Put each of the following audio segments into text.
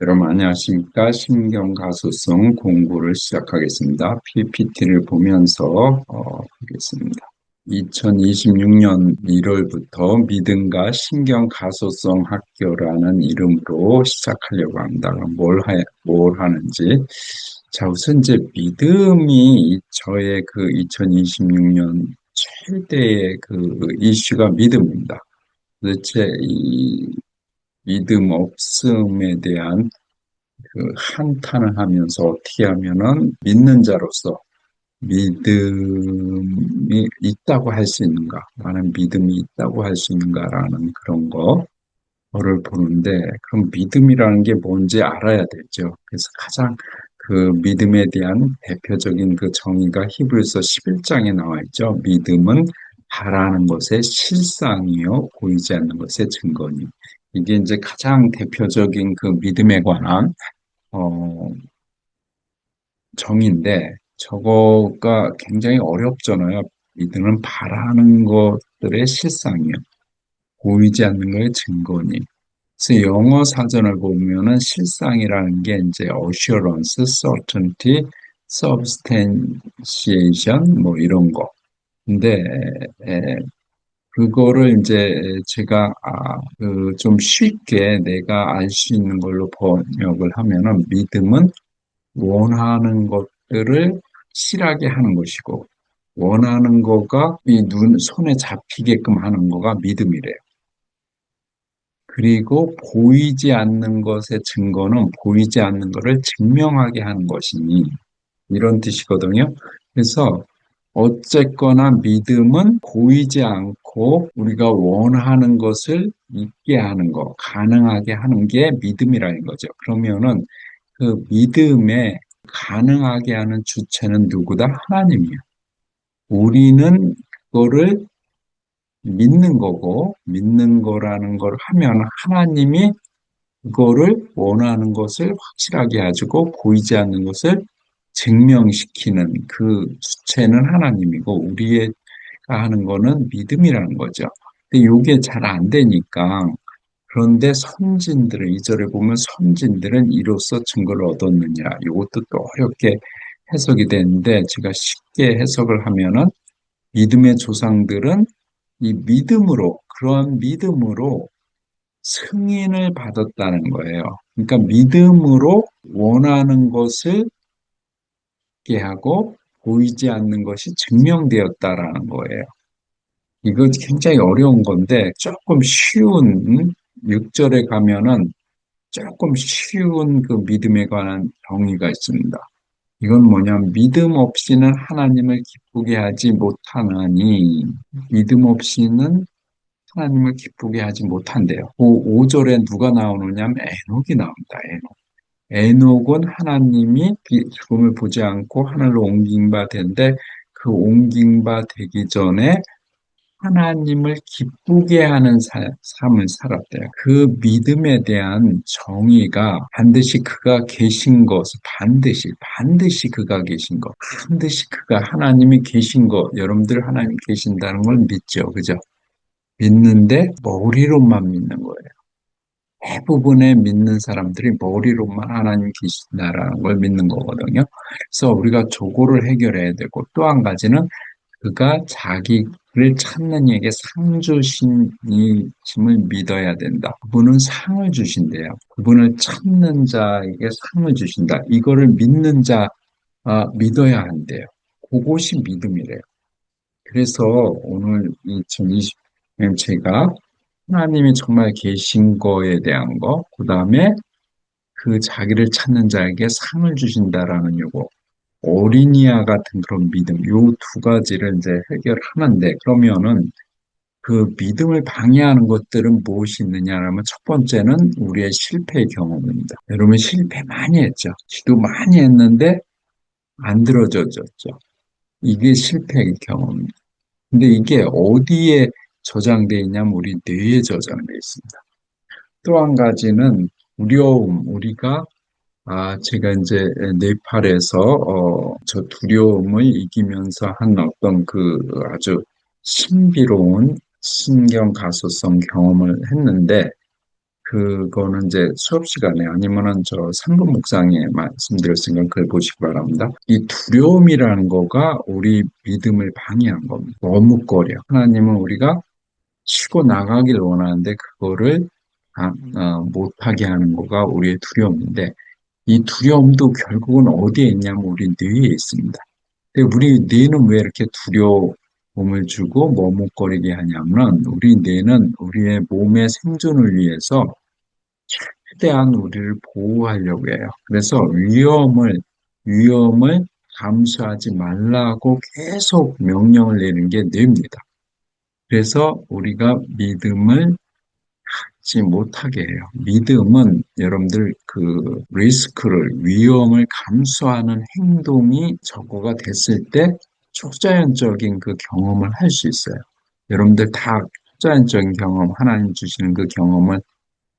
여러분 안녕하십니까? 신경가소성 공부를 시작하겠습니다. PPT를 보면서 하겠습니다. 2026년 1월부터 믿음과 신경가소성 학교라는 이름으로 시작하려고 합니다. 그럼 뭘 하는지. 자, 우선 이제 믿음이 저의 그 2026년 최대의 그 이슈가 믿음입니다. 도대체 이 믿음 없음에 대한 그 한탄을 하면서 어떻게 하면은 믿는 자로서 믿음이 있다고 할 수 있는가? 나는 믿음이 있다고 할 수 있는가라는 그런 거를 보는데, 그럼 믿음이라는 게 뭔지 알아야 되죠. 그래서 가장 그 믿음에 대한 대표적인 그 정의가 히브리서 11장에 나와 있죠. 믿음은 바라는 것의 실상이요, 보이지 않는 것의 증거니. 이게 이제 가장 대표적인 그 믿음에 관한 어, 정의인데 저거가 굉장히 어렵잖아요. 믿음은 바라는 것들의 실상이요. 보이지 않는 거의 증거니. 그래서 영어 사전을 보면은 실상이라는 게 이제 assurance, certainty, substantiation 뭐 이런 거. 근데 그거를 이제 제가 좀 쉽게 내가 알 수 있는 걸로 번역을 하면은 믿음은 원하는 것들을 실하게 하는 것이고, 원하는 거가 손에 잡히게끔 하는 거가 믿음이래요. 그리고 보이지 않는 것의 증거는 보이지 않는 것을 증명하게 하는 것이니, 이런 뜻이거든요. 그래서 어쨌거나 믿음은 보이지 않고 우리가 원하는 것을 있게 하는 거, 가능하게 하는 게 믿음이라는 거죠. 그러면은 그 믿음에 가능하게 하는 주체는 누구다? 하나님이야. 우리는 그거를 믿는 거고, 믿는 거라는 걸 하면 하나님이 그거를 원하는 것을 확실하게 해주고, 보이지 않는 것을 증명시키는 그 주체는 하나님이고, 우리가 하는 거는 믿음이라는 거죠. 근데 이게 잘 안 되니까, 그런데 선진들은, 이 절에 보면 선진들은 이로써 증거를 얻었느냐. 이것도 또 어렵게 해석이 되는데, 제가 쉽게 해석을 하면은, 믿음의 조상들은 이 믿음으로, 그러한 믿음으로 승인을 받았다는 거예요. 그러니까 믿음으로 원하는 것을 있게 하고 보이지 않는 것이 증명되었다라는 거예요. 이거 굉장히 어려운 건데 조금 쉬운 6절에 가면은 조금 쉬운 그 믿음에 관한 정의가 있습니다. 이건 뭐냐면 믿음 없이는 하나님을 기쁘게 하지 못하나니 믿음 없이는 하나님을 기쁘게 하지 못한대요. 그 5절에 누가 나오느냐면 에녹이 나옵니다. 에녹. 에녹은 하나님이 죽음을 보지 않고 하늘로 옮긴 바 된데 그 옮긴 바 되기 전에 하나님을 기쁘게 하는 삶을 살았대요. 그 믿음에 대한 정의가 반드시 그가 계신 것, 반드시 그가 계신 것, 반드시 그가 하나님이 계신 것, 여러분들 하나님 계신다는 걸 믿죠. 그죠? 믿는데 머리로만 믿는 거예요. 대부분의 믿는 사람들이 머리로만 하나님 계신다라는 걸 믿는 거거든요. 그래서 우리가 저거를 해결해야 되고 또 한 가지는 그가 자기를 찾는 이에게 상 주심을 믿어야 된다. 그분은 상을 주신대요. 그분을 찾는 자에게 상을 주신다. 이거를 믿는 자, 믿어야 한대요. 그것이 믿음이래요. 그래서 오늘 2020년 제가 하나님이 정말 계신 거에 대한 거, 그 다음에 그 자기를 찾는 자에게 상을 주신다라는 요거, 어린이와 같은 그런 믿음, 요 두 가지를 이제 해결하는데, 그러면은 그 믿음을 방해하는 것들은 무엇이 있느냐라면 첫 번째는 우리의 실패의 경험입니다. 여러분 실패 많이 했죠. 기도 많이 했는데 안 들어져졌죠. 이게 실패의 경험입니다. 근데 이게 어디에 저장되어 있냐면 우리 뇌에 저장되어 있습니다. 또 한 가지는 두려움, 제가 이제 네팔에서 저 두려움을 이기면서 한 어떤 그 아주 신비로운 신경 가소성 경험을 했는데 그거는 이제 수업 시간에 아니면은 저 3분 묵상에 말씀드렸으니까 그걸 보시기 바랍니다. 이 두려움이라는 거가 우리 믿음을 방해한 겁니다. 머뭇거려. 하나님은 우리가 치고 나가길 원하는데 그거를 못하게 하는 거가 우리의 두려움인데 이 두려움도 결국은 어디에 있냐면 우리 뇌에 있습니다. 근데 우리 뇌는 왜 이렇게 두려움을 주고 머뭇거리게 하냐면 우리 뇌는 우리의 몸의 생존을 위해서 최대한 우리를 보호하려고 해요. 그래서 위험을 감수하지 말라고 계속 명령을 내는 게 뇌입니다. 그래서 우리가 믿음을 갖지 못하게 해요. 믿음은 여러분들 그 위험을 감수하는 행동이 적어가 됐을 때 초자연적인 그 경험을 할 수 있어요. 여러분들 다 초자연적인 경험, 하나님 주시는 그 경험을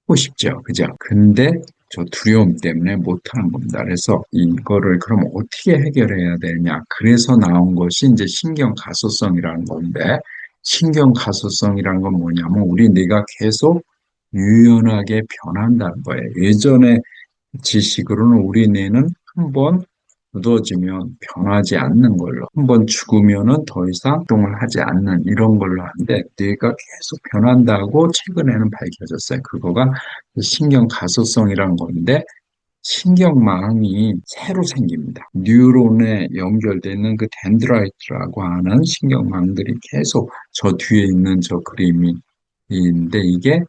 하고 싶죠. 그죠? 근데 저 두려움 때문에 못하는 겁니다. 그래서 이거를 그럼 어떻게 해결해야 되냐. 그래서 나온 것이 이제 신경 가소성이라는 건데, 신경 가소성이라는 건 뭐냐면, 우리 뇌가 계속 유연하게 변한다는 거예요. 예전의 지식으로는 우리 뇌는 한번 굳어지면 변하지 않는 걸로, 한번 죽으면은 더 이상 활동을 하지 않는 이런 걸로 하는데 뇌가 계속 변한다고 최근에는 밝혀졌어요. 그거가 신경 가소성이라는 건데 신경망이 새로 생깁니다. 뉴런에 연결되는 그 덴드라이트라고 하는 신경망들이 계속 저 뒤에 있는 저 그림이 있는데 이게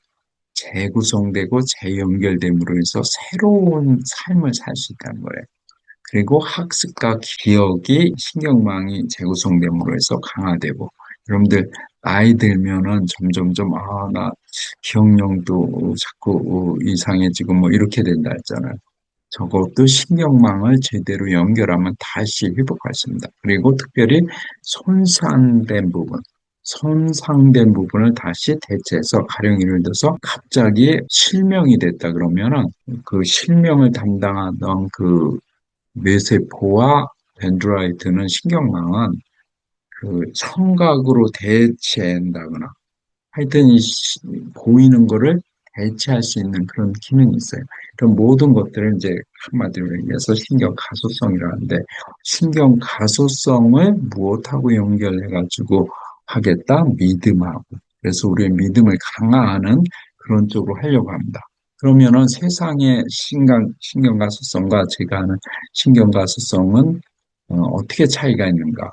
재구성되고 재연결됨으로 해서 새로운 삶을 살 수 있다는 거예요. 그리고 학습과 기억이 신경망이 재구성됨으로 해서 강화되고 여러분들 나이 들면은 점점점 나 기억력도 자꾸 이상해지고 뭐 이렇게 된다 했잖아요. 저것도 신경망을 제대로 연결하면 다시 회복할 수 있습니다. 그리고 특별히 손상된 부분, 손상된 부분을 다시 대체해서 가령 예를 들어서 갑자기 실명이 됐다 그러면은 그 실명을 담당하던 그 뇌세포와 덴드라이트는 신경망은 그 청각으로 대체한다거나 하여튼 보이는 거를 대체할 수 있는 그런 기능이 있어요. 그런 모든 것들을 이제 한마디로 얘기해서 신경 가소성이라는데 신경 가소성을 무엇하고 연결해가지고 하겠다? 믿음하고. 그래서 우리의 믿음을 강화하는 그런 쪽으로 하려고 합니다. 그러면은 세상의 신경 가소성과 제가 하는 신경 가소성은 어떻게 차이가 있는가?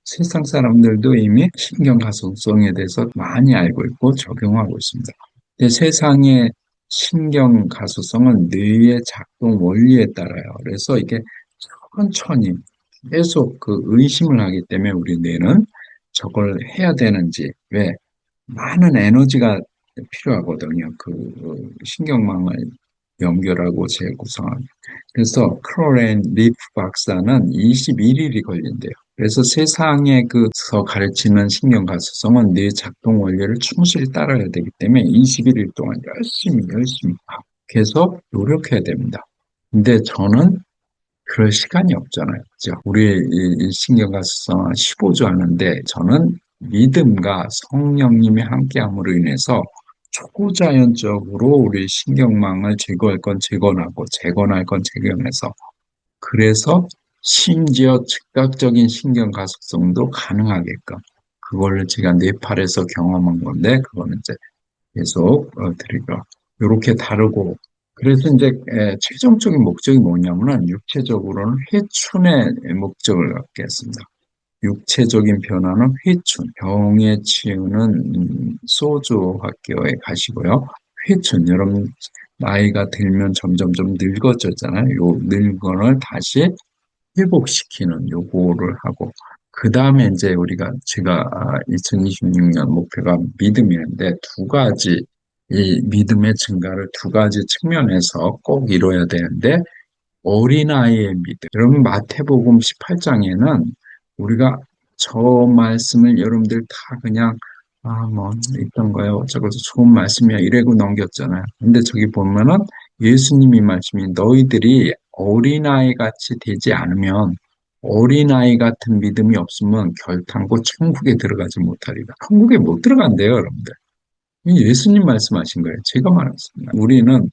세상 사람들도 이미 신경 가소성에 대해서 많이 알고 있고 적용하고 있습니다. 근데 세상의 신경 가소성은 뇌의 작동 원리에 따라요. 그래서 이게 천천히 계속 그 의심을 하기 때문에 우리 뇌는 저걸 해야 되는지, 왜? 많은 에너지가 필요하거든요. 그 신경망을 연결하고 재구성하기. 그래서 크로렌 리프 박사는 21일이 걸린대요. 그래서 세상에 그서 가르치는 신경가소성은 뇌 작동 원리를 충실히 따라야 되기 때문에 21일 동안 열심히 계속 노력해야 됩니다. 근데 저는 그럴 시간이 없잖아요. 그죠? 우리 이 신경가소성은 15조 하는데 저는 믿음과 성령님이 함께함으로 인해서 초자연적으로 우리 신경망을 제거할 건 제거하고 재건할 건 재건해서 그래서 심지어 즉각적인 신경 가속성도 가능하게끔 그거를 제가 네팔에서 경험한 건데 그거는 이제 계속 드리고 이렇게 다르고 그래서 이제 최종적인 목적이 뭐냐면은 육체적으로는 회춘의 목적을 갖게 했습니다. 육체적인 변화는 회춘, 병에 치유는 소주 학교에 가시고요. 회춘, 여러분 나이가 들면 점점점 늙어졌잖아요. 요 늙은을 다시 회복시키는 요거를 하고 그 다음에 이제 제가 2026년 목표가 믿음이었는데 두 가지 이 믿음의 증가를 두 가지 측면에서 꼭 이뤄야 되는데 어린아이의 믿음. 여러분 마태복음 18장에는 우리가 저 말씀을 여러분들 다 그냥 뭐 있던 거요. 어쩌고저 좋은 말씀이야 이래고 넘겼잖아요. 근데 저기 보면은 예수님이 말씀이 너희들이 어린아이 같이 되지 않으면 어린아이 같은 믿음이 없으면 결탄코 천국에 들어가지 못하리라. 천국에 못 들어간대요, 여러분들. 예수님 말씀하신 거예요. 제가 말했습니다. 우리는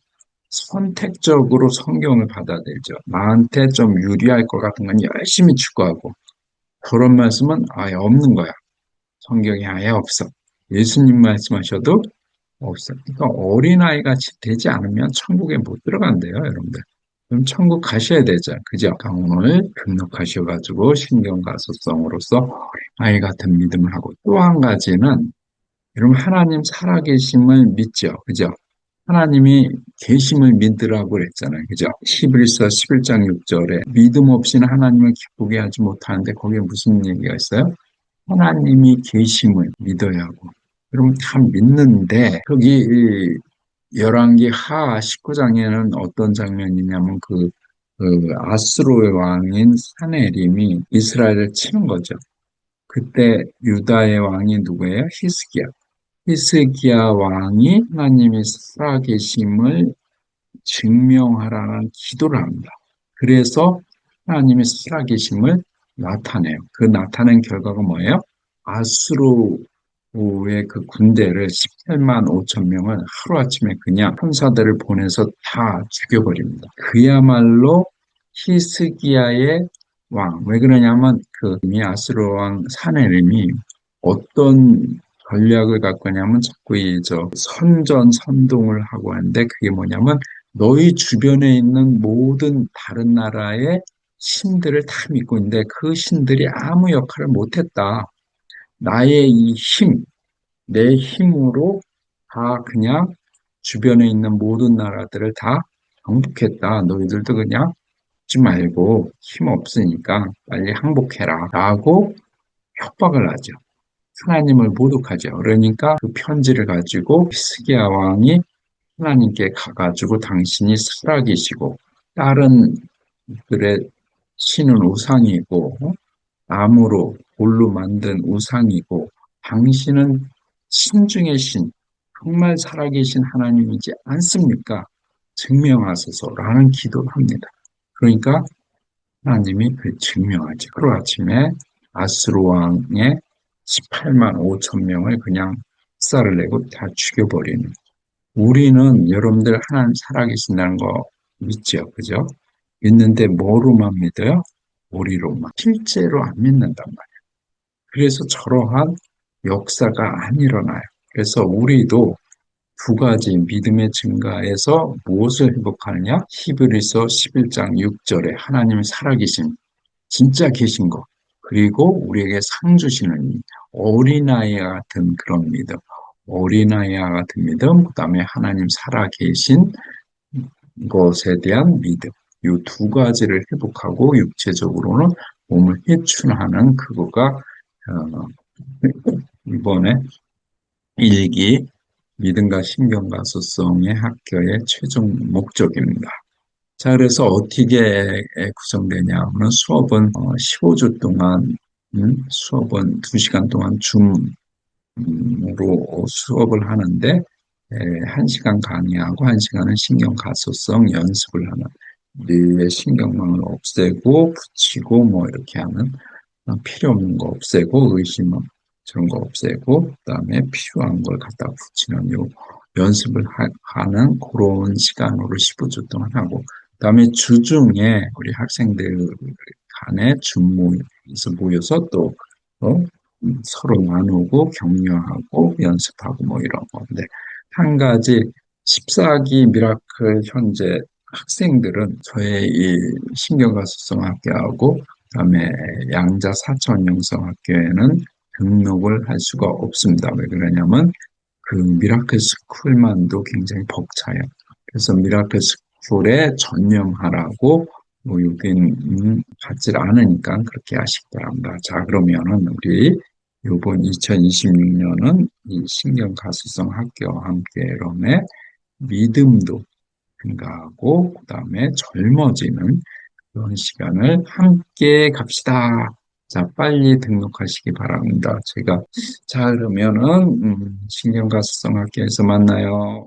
선택적으로 성경을 받아들이죠. 나한테 좀 유리할 것 같은 건 열심히 추구하고, 그런 말씀은 아예 없는 거야. 성경에 아예 없어. 예수님 말씀하셔도 없어. 그러니까 어린아이 같이 되지 않으면 천국에 못 들어간대요, 여러분들. 그럼 천국 가셔야 되죠. 그죠? 그러니까 오늘 등록하셔가지고 신경가소성으로서 아이 같은 믿음을 하고, 또 한 가지는 여러분 하나님 살아계심을 믿죠. 그죠? 하나님이 계심을 믿으라고 그랬잖아요. 그죠? 히브리서 11장 6절에 믿음 없이는 하나님을 기쁘게 하지 못하는데 거기에 무슨 얘기가 있어요? 하나님이 계심을 믿어야 하고. 그럼 다 믿는데 여기 이 열왕기 하 19장에는 어떤 장면이냐면 그 아수르의 왕인 사네림이 이스라엘을 치는 거죠. 그때 유다의 왕이 누구예요? 히스기야. 히스기야 왕이 하나님이 살아계심을 증명하라는 기도를 합니다. 그래서 하나님의 살아계심을 나타내요. 그 나타낸 결과가 뭐예요? 아수르의 그 군대를 18만 5천 명을 하루아침에 그냥 천사들을 보내서 다 죽여버립니다. 그야말로 히스기야의 왕. 왜 그러냐면 그 이미 아수르 왕 사네림이 어떤 전략을 갖고 있냐면 자꾸 이저 선전 선동을 하고 하는데 그게 뭐냐면 너희 주변에 있는 모든 다른 나라의 신들을 다 믿고 있는데 그 신들이 아무 역할을 못했다. 나의 이 힘, 내 힘으로 다 그냥 주변에 있는 모든 나라들을 다 정복했다. 너희들도 그냥 하지 말고 힘 없으니까 빨리 항복해라. 라고 협박을 하죠. 하나님을 모독하죠. 그러니까 그 편지를 가지고 히스기야 왕이 하나님께 가가지고 당신이 살아계시고 다른 들의 신은 우상이고 나무로 돌로 만든 우상이고 당신은 신 중의 신, 정말 살아계신 하나님이지 않습니까? 증명하소서라는 기도를 합니다. 그러니까 하나님이 그 증명하죠. 하루아침에 아수르 왕의 18만 5천 명을 그냥 쌀을 내고 다 죽여버리는. 우리는 여러분들 하나님 살아계신다는 거 믿죠. 그죠? 믿는데 뭐로만 믿어요? 머리로만. 실제로 안 믿는단 말이에요. 그래서 저러한 역사가 안 일어나요. 그래서 우리도 두 가지 믿음의 증가에서 무엇을 회복하느냐? 히브리서 11장 6절에 하나님이 살아계신 진짜 계신 것, 그리고 우리에게 상 주시는 어린아이와 같은 그런 믿음, 어린아이와 같은 믿음, 그 다음에 하나님 살아계신 것에 대한 믿음, 이 두 가지를 회복하고 육체적으로는 몸을 해춘하는 그거가 이번에 일기 믿음과 신경과 소성의 학교의 최종 목적입니다. 자, 그래서 어떻게 구성되냐 하면 수업은 15주 동안 수업은 2시간 동안 줌으로 수업을 하는데 1시간 강의하고 1시간은 신경 가소성 연습을 하는 뇌의 신경망을 없애고 붙이고 뭐 이렇게 하는 필요 없는 거 없애고 의심 저런 거 없애고 그다음에 필요한 걸 갖다 붙이는 요 연습을 하는 그런 시간으로 15주 동안 하고 그다음에 주중에 우리 학생들 간에 줌모에서 모여서 또 서로 나누고 격려하고 연습하고 뭐 이런 건데 한 가지 14기 미라클 현재 학생들은 저의 이 신경과수성학교하고 그다음에 양자 사천영성학교에는 등록을 할 수가 없습니다. 왜 그러냐면 그 미라클 스쿨만도 굉장히 벅차요. 그래서 미라클 스쿨에 전념하라고 뭐 여긴 받질 않으니까 그렇게 하시기 바랍니다. 자, 그러면은 우리 요번 2026년은 이 신경가수성 학교와 함께롬의 믿음도 증가하고 그다음에 젊어지는 그런 시간을 함께 갑시다. 자, 빨리 등록하시기 바랍니다. 자, 그러면은 신경가수성 학교에서 만나요.